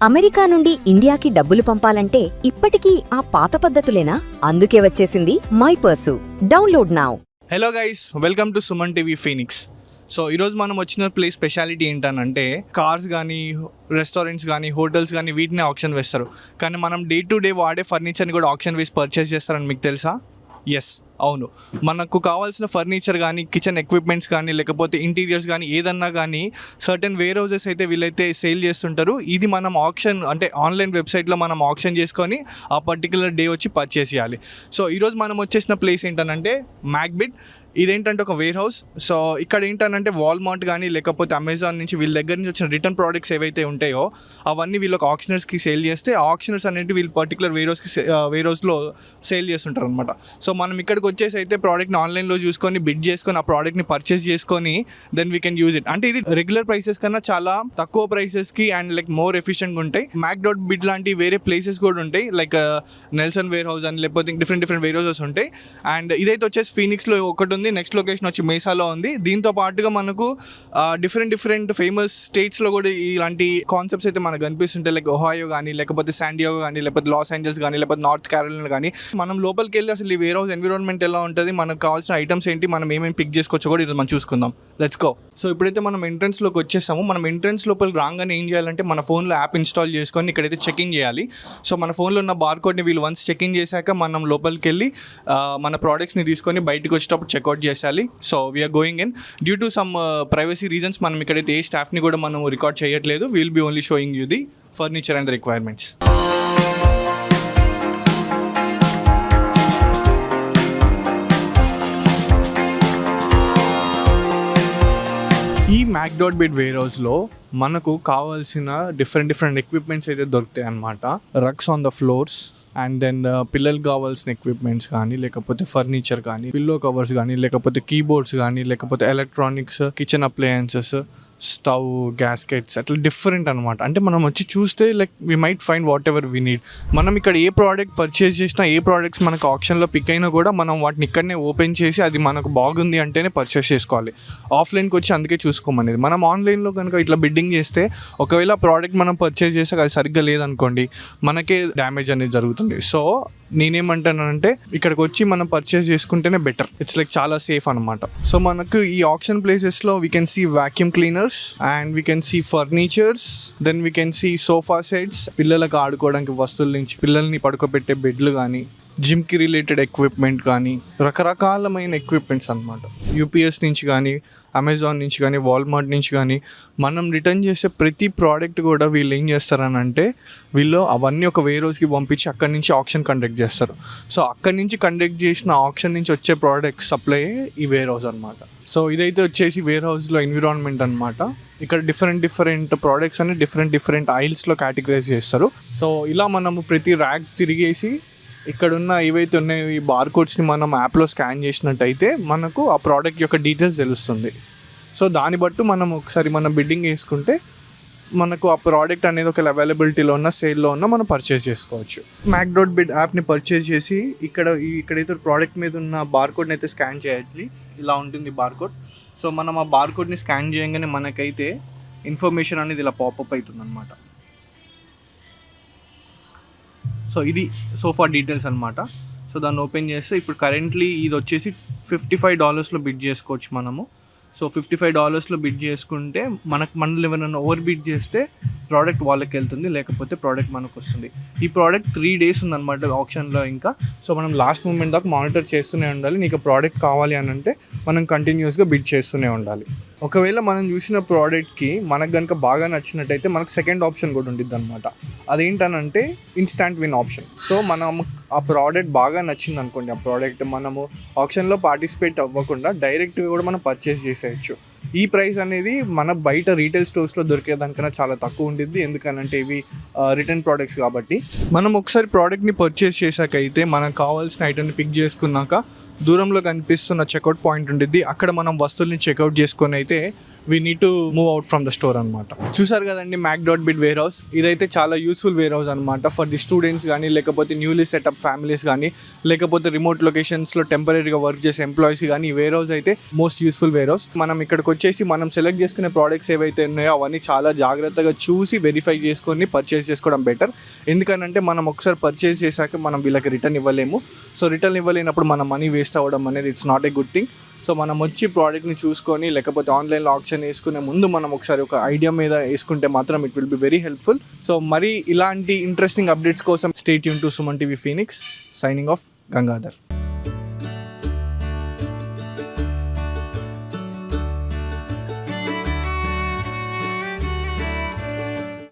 America నుండి ఇండియాకి డబ్బులు పంపాలంటే ఇప్పటికీ ఆ పాత పద్ధతులేనా? అందుకే వచ్చేసింది my purse. Download now. Hello guys, welcome to Suman TV Phoenix. So ఈరోజు మనం వచ్చిన ప్లేస్ స్పెషాలిటీ ఏంటనంటే కార్స్ కానీ రెస్టారెంట్స్ కానీ హోటల్స్ కానీ వీటిని ఆప్షన్ వేస్తారు. కానీ మనం డే టు డే వాడే ఫర్నిచర్ని కూడా ఆప్షన్ వేసి పర్చేస్ చేస్తారని మీకు తెలుసా? ఎస్, అవును. మనకు కావాల్సిన ఫర్నిచర్ కానీ కిచెన్ ఎక్విప్మెంట్స్ కానీ లేకపోతే ఇంటీరియర్స్ కానీ ఏదన్నా కానీ సర్టెన్ వేర్ హౌసెస్ అయితే వీళ్ళైతే సేల్ చేస్తుంటారు. ఇది మనం ఆప్షన్ అంటే ఆన్లైన్ వెబ్సైట్లో మనం ఆప్షన్ చేసుకొని ఆ పర్టికులర్ డే వచ్చి పర్చేస్ చేయాలి. సో ఈరోజు మనం వచ్చేసిన ప్లేస్ ఏంటనంటే మ్యాక్బిట్. ఇదేంటంటే ఒక వేర్ హౌస్. సో ఇక్కడ ఏంటంటే వాల్మార్ట్ కానీ లేకపోతే అమెజాన్ నుంచి వీళ్ళ దగ్గర నుంచి వచ్చిన రిటర్న్ ప్రోడక్ట్స్ ఏవైతే ఉంటాయో అవన్నీ వీళ్ళకి ఆక్షనర్స్కి సేల్ చేస్తే ఆ ఆక్షనర్స్ అనేవి వీళ్ళు పర్టికులర్ వేర్ హౌస్లో సేల్ చేస్తుంటారు అనమాట. సో మనం ఇక్కడికి వచ్చేసి అయితే ప్రోడక్ట్ని ఆన్లైన్లో చూసుకొని బిడ్ చేసుకొని ఆ ప్రోడక్ట్ని పర్చేస్ చేసుకొని then we can use it. అంటే ఇది రెగ్యులర్ ప్రైసెస్ కన్నా చాలా తక్కువ ప్రైసెస్కి అండ్ లైక్ మోర్ ఎఫిషియెంట్గా ఉంటాయి. మ్యాక్.బిడ్ లాంటి వేరే ప్లేసెస్ కూడా ఉంటాయి, లైక్ నెల్సన్ వేర్ హౌస్ అని లేకపోతే డిఫరెంట్ వేర్ హౌసెస్ ఉంటాయి. అండ్ ఇదైతే వచ్చేసి ఫీనిక్స్లో ఒకటి ఉంది, నెక్స్ట్ లొకేషన్ వచ్చి మేసాలో ఉంది. దీంతో పాటుగా మనకు డిఫరెంట్ ఫేమస్ స్టేట్స్లో కూడా ఇలాంటి కాన్సెప్ట్స్ అయితే మనకు కనిపిస్తుంటాయి, లైక్ ఒహాయో కానీ లేకపోతే శాండియాగో కానీ లేకపోతే లాస్ ఏంజల్స్ కానీ లేకపోతే నార్త్ క్యారోలినా కానీ. మనం లోపలికి వెళ్ళి అసలు ఈ వేర్ హౌస్ ఎన్విరాన్మెంట్ ఎలా ఉంటుంది, మనకు కావాల్సిన ఐటమ్స్ ఏంటి, మనం ఏమేమి పిక్ చేసుకోవచ్చో కూడా ఇది మనం చూసుకుందాం. Let's go. సో ఇప్పుడైతే మనం ఎంట్రన్స్లోకి వచ్చేసాము. మనం ఎంట్రన్స్ లోపల రాగానే ఏం చేయాలంటే మన ఫోన్లో యాప్ ఇన్స్టాల్ చేసుకొని ఇక్కడైతే చెక్ ఇన్ చేయాలి. సో మన ఫోన్లో ఉన్న బార్కోడ్ని వీళ్ళు వన్స్ చెక్ ఇన్ చేశాక మనం లోపలికి వెళ్ళి మన ప్రోడక్ట్స్ని తీసుకొని బయటకు వచ్చేటప్పుడు చెక్అవుట్ చేయాలి. So we are going in. Due to some privacy reasons మనం ఇక్కడైతే ఏ స్టాఫ్ని కూడా మనం రికార్డ్ చేయట్లేదు. Will be only showing you the furniture and the requirements. ఈ మ్యాక్.బిడ్ వేర్ హౌస్లో మనకు కావాల్సిన డిఫరెంట్ ఎక్విప్మెంట్స్ అయితే దొరుకుతాయి అన్నమాట. Rugs on the floors and then పిల్లలకు కావాల్సిన ఎక్విప్మెంట్స్ కానీ లేకపోతే ఫర్నిచర్ కానీ పిల్లో కవర్స్ కానీ లేకపోతే కీబోర్డ్స్ కానీ లేకపోతే electronics kitchen appliances stove gaskets అట్లా డిఫరెంట్ అనమాట. అంటే మనం వచ్చి చూస్తే like we might find what ever we need. మనం ఇక్కడ ఏ ప్రోడక్ట్ పర్చేస్ చేసినా ఏ ప్రోడక్ట్స్ మనకు ఆప్షన్లో పిక్ అయినా కూడా మనం వాటిని ఇక్కడనే ఓపెన్ చేసి అది మనకు బాగుంది అంటేనే పర్చేస్ చేసుకోవాలి. ఆఫ్లైన్కి వచ్చి అందుకే చూసుకోమనేది. మనం ఆన్లైన్లో కనుక ఇట్లా బిడ్డింగ్ చేస్తే ఒకవేళ ప్రోడక్ట్ మనం పర్చేస్ చేసాక అది సరిగ్గా లేదనుకోండి మనకే డ్యామేజ్ అనేది జరుగుతుంది. సో నేనేమంటానంటే ఇక్కడికి వచ్చి మనం పర్చేస్ చేసుకుంటేనే బెటర్. ఇట్స్ లైక్ చాలా సేఫ్ అనమాట. సో మనకు ఈ ఆప్షన్ ప్లేసెస్లో we can see vacuum cleaners and we can see furnitures, then we can see sofa sets, పిల్లలకు ఆడుకోవడానికి వస్తువుల నుంచి పిల్లల్ని పడుకోబెట్టే బెడ్లు కానీ జిమ్కి రిలేటెడ్ ఎక్విప్మెంట్ కానీ రకరకాలమైన ఎక్విప్మెంట్స్ అనమాట. యూపీఎస్ నుంచి కానీ అమెజాన్ నుంచి కానీ వాల్మార్ట్ నుంచి కానీ మనం రిటర్న్ చేసే ప్రతి ప్రోడక్ట్ కూడా వీళ్ళు ఏం చేస్తారనంటే వీళ్ళు అవన్నీ ఒక వేర్ హౌస్కి పంపించి అక్కడి నుంచి ఆప్షన్ కండక్ట్ చేస్తారు. సో అక్కడి నుంచి కండక్ట్ చేసిన ఆప్షన్ నుంచి వచ్చే ప్రోడక్ట్ సప్లై ఈ వేర్ హౌస్ అనమాట. సో ఇదైతే వచ్చేసి వేర్ హౌస్లో ఎన్విరాన్మెంట్ అనమాట. ఇక్కడ డిఫరెంట్ ప్రోడక్ట్స్ అని డిఫరెంట్ ఆయిల్స్లో కేటగరైజ్ చేస్తారు. సో ఇలా మనము ప్రతి ర్యాక్ తిరిగేసి ఇక్కడున్న ఏవైతే ఉన్నాయో ఈ బార్కోడ్స్ని మనం యాప్లో స్కాన్ చేసినట్టయితే మనకు ఆ ప్రోడక్ట్ యొక్క డీటెయిల్స్ తెలుస్తుంది. సో దాన్ని బట్టి మనం ఒకసారి మనం బిడ్డింగ్ వేసుకుంటే మనకు ఆ ప్రోడక్ట్ అనేది ఒక అవైలబిలిటీలో ఉన్న సేల్లో ఉన్న మనం పర్చేస్ చేసుకోవచ్చు. మ్యాక్.బిడ్ యాప్ని పర్చేస్ చేసి ఇక్కడైతే ప్రోడక్ట్ మీద ఉన్న బార్కోడ్ని అయితే స్కాన్ చేయాలి. ఇలా ఉంటుంది బార్కోడ్. సో మనం ఆ బార్కోడ్ని స్కాన్ చేయగానే మనకైతే ఇన్ఫర్మేషన్ అనేది ఇలా పాపప్ అవుతుంది అనమాట. సో ఇది సోఫా డీటెయిల్స్ అనమాట. సో దాన్ని ఓపెన్ చేస్తే ఇప్పుడు కరెంట్లీ ఇది వచ్చేసి $55 బిడ్ చేసుకోవచ్చు మనము. సో $55 బిడ్ చేసుకుంటే మనల్ని ఎవరైనా ఓవర్ బిడ్ చేస్తే ప్రోడక్ట్ వాళ్ళకి వెళ్తుంది, లేకపోతే ప్రోడక్ట్ మనకు వస్తుంది. ఈ ప్రోడక్ట్ 3 days ఉందన్నమాట ఆప్షన్లో ఇంకా. సో మనం లాస్ట్ మూమెంట్ దాకా మానిటర్ చేస్తూనే ఉండాలి. నీకు ప్రోడక్ట్ కావాలి అని అంటే మనం కంటిన్యూస్గా బిడ్ చేస్తూనే ఉండాలి. ఒకవేళ మనం చూసిన ప్రోడక్ట్కి మనకు కనుక బాగా నచ్చినట్టయితే మనకు సెకండ్ ఆప్షన్ కూడా ఉంటుంది అనమాట. అదేంటనంటే ఇన్స్టాంట్ విన్ ఆప్షన్. సో మనం ఆ ప్రోడక్ట్ బాగా నచ్చింది అనుకోండి, ఆ ప్రోడక్ట్ మనము ఆప్షన్లో పార్టిసిపేట్ అవ్వకుండా డైరెక్ట్గా కూడా మనం పర్చేస్ చేసేయచ్చు. ఈ ప్రైస్ అనేది మన బయట రీటైల్ స్టోర్స్లో దొరికేదానికన్నా చాలా తక్కువ ఉంటుంది. ఎందుకనంటే ఇవి రిటర్న్ ప్రోడక్ట్స్ కాబట్టి. మనం ఒకసారి ప్రోడక్ట్ని పర్చేస్ చేశాకైతే మనకు కావాల్సిన ఐటమ్ని పిక్ చేసుకున్నాక దూరంలో కనిపిస్తున్న చెక్అవుట్ పాయింట్ ఉండిద్ది. అక్కడ మనం వస్తువుల్ని చెక్అవుట్ చేసుకొని అయితే we need to move out from the store అనమాట. చూసారు కదండి mac.bit వేర్ హౌస్. ఇదైతే చాలా యూస్ఫుల్ వేర్ హౌస్ అనమాట ఫర్ ది స్టూడెంట్స్ కానీ, లేకపోతే న్యూలీ సెటప్ ఫ్యామిలీస్ కానీ, లేకపోతే రిమోట్ లొకేషన్స్లో టెంపరీగా వర్క్ చేసే ఎంప్లాయీస్ కానీ ఈ వేర్ హౌస్ అయితే మోస్ట్ యూస్ఫుల్ వేర్ హౌస్. మనం ఇక్కడికి వచ్చేసి మనం సెలెక్ట్ చేసుకునే ప్రోడక్ట్స్ ఏవైతే ఉన్నాయో అవన్నీ చాలా జాగ్రత్తగా చూసి వెరిఫై చేసుకొని పర్చేస్ చేసుకోవడం బెటర్. ఎందుకనంటే మనం ఒకసారి పర్చేస్ చేశాక మనం వీళ్ళకి రిటర్న్ ఇవ్వలేము. సో రిటర్న్ ఇవ్వలేనప్పుడు మన మనీ వేస్ట్ అవ్వడం అనేది it's not a good thing. So మనం వచ్చి ప్రోడక్ట్ని చూసుకొని, లేకపోతే ఆన్లైన్లో ఆప్షన్ వేసుకునే ముందు మనం ఒకసారి ఒక ఐడియా మీద వేసుకుంటే మాత్రం it will be very helpful. So మరి ఇలాంటి ఇంట్రెస్టింగ్ అప్డేట్స్ కోసం stay tune to Suman TV Phoenix. Signing off, Gangadhar.